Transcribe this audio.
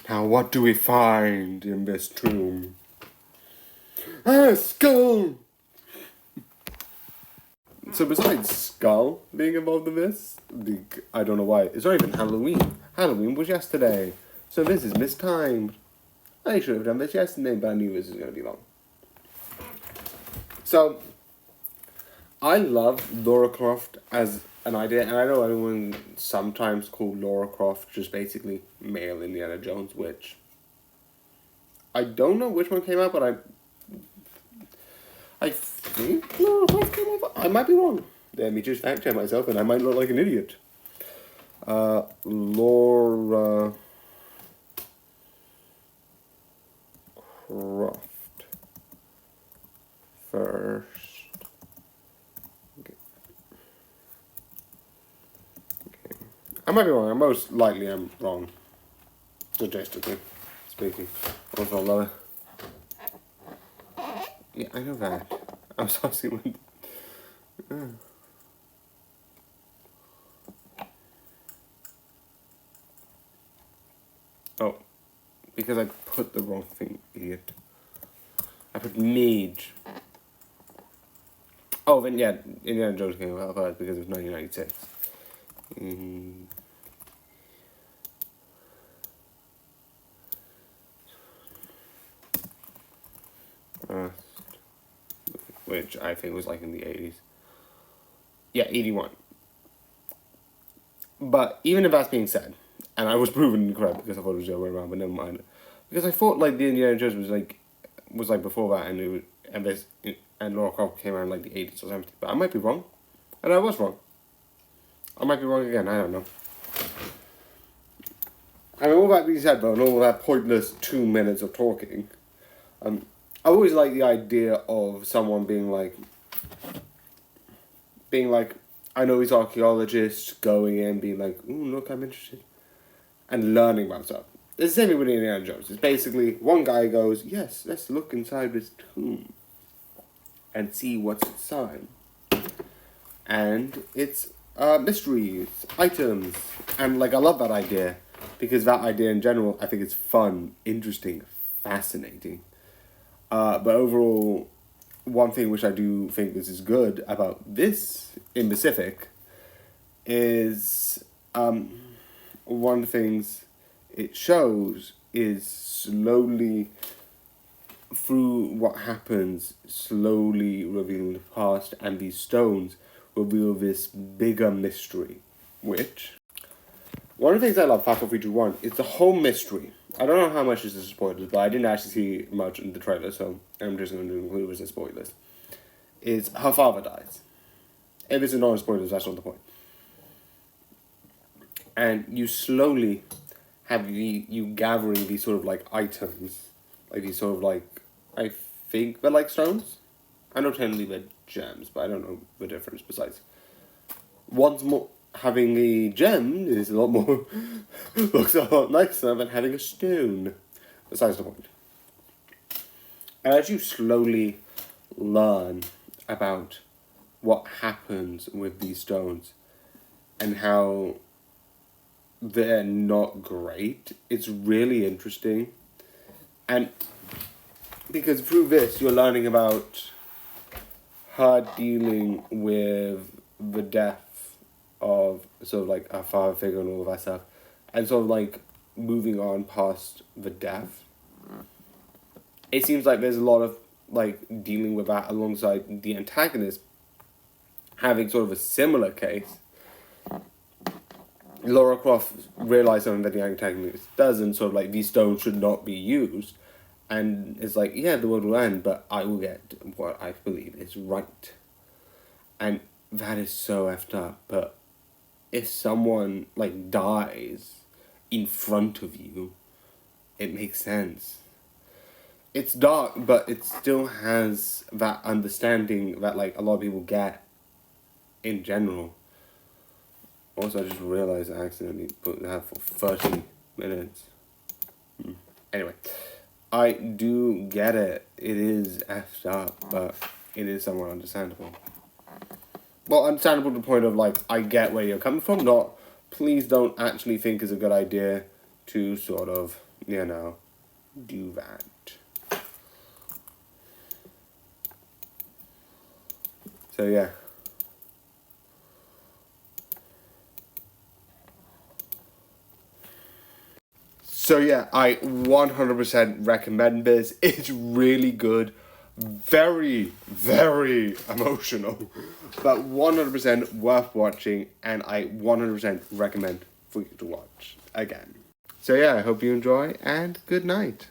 Now, what do we find in this tomb? A skull! So besides Skull being involved in this, I don't know why, it's not even Halloween. Halloween was yesterday. So this is mistimed. I should have done this yesterday, but I knew this was going to be long. So, I love Laura Croft as an idea, and I know everyone sometimes call Laura Croft just basically male Indiana Jones, which I don't know which one came out, but I think Laura Croft came out. I might be wrong. Let me just fact check myself, and I might look like an idiot. Laura Croft first. I might be wrong. Most likely I'm wrong. Statistically speaking. Also lower. Yeah, I know that. I'm sorry when... Oh. Because I put the wrong thing, idiot. I put mage. Oh, then yeah, Indiana Jones came out first because it was 1996. Which I think was like in the 80s. Yeah, 81. But even if that's being said, and I was proven incorrect because I thought it was the other way around, but never mind. Because I thought like the Indiana Jones was like before that, and it was, and Laura Croft came out in like the 80s or something. But I might be wrong, and I was wrong. I might be wrong again. I don't know. I mean, all that being said, though, and all that pointless 2 minutes of talking, I always like the idea of someone being like, I know he's archaeologist, going in, being like, ooh, look, I'm interested, and learning about stuff. It's the same with Indiana Jones. It's basically, one guy goes, yes, let's look inside this tomb and see what's inside. And it's mysteries, items, and like I love that idea, because that idea in general, I think it's fun, interesting, fascinating. But overall, one thing which I do think this is good about this in specific is one of the things it shows is slowly, through what happens, slowly revealing the past, and these stones reveal this bigger mystery, which, one of the things I love Fast 321 is the whole mystery. I don't know how much is the spoilers, but I didn't actually see much in the trailer, so I'm just going to include it as a spoilers. Is her father dies. If it's not a spoilers, that's not the point. And you slowly have you gathering these sort of like items, like these sort of like, I think they're like stones. I know technically they're gems, but I don't know the difference besides. Once more, having a gem is a lot more, looks a lot nicer than having a stone. Besides the point. And as you slowly learn about what happens with these stones and how they're not great, it's really interesting. And because through this, you're learning about her dealing with the death of sort of like her father figure and all of that stuff, and sort of like moving on past the death. It seems like there's a lot of like dealing with that alongside the antagonist having sort of a similar case. Laura Croft realized something that the antagonist doesn't, sort of like these stones should not be used, and it's like, yeah, the world will end, but I will get what I believe is right. And that is so effed up, but if someone like dies in front of you, it makes sense. It's dark, but it still has that understanding that like a lot of people get in general. Also, I just realized I accidentally put that for 30 minutes. Anyway, I do get it. It is effed up, but it is somewhat understandable. Well, understandable to the point of, like, I get where you're coming from, not, please don't actually think it's a good idea to sort of you know, do that. So yeah. So yeah, I 100% recommend this. It's really good. Very, very emotional. But 100% worth watching, and I 100% recommend for you to watch again. So yeah, I hope you enjoy, and good night.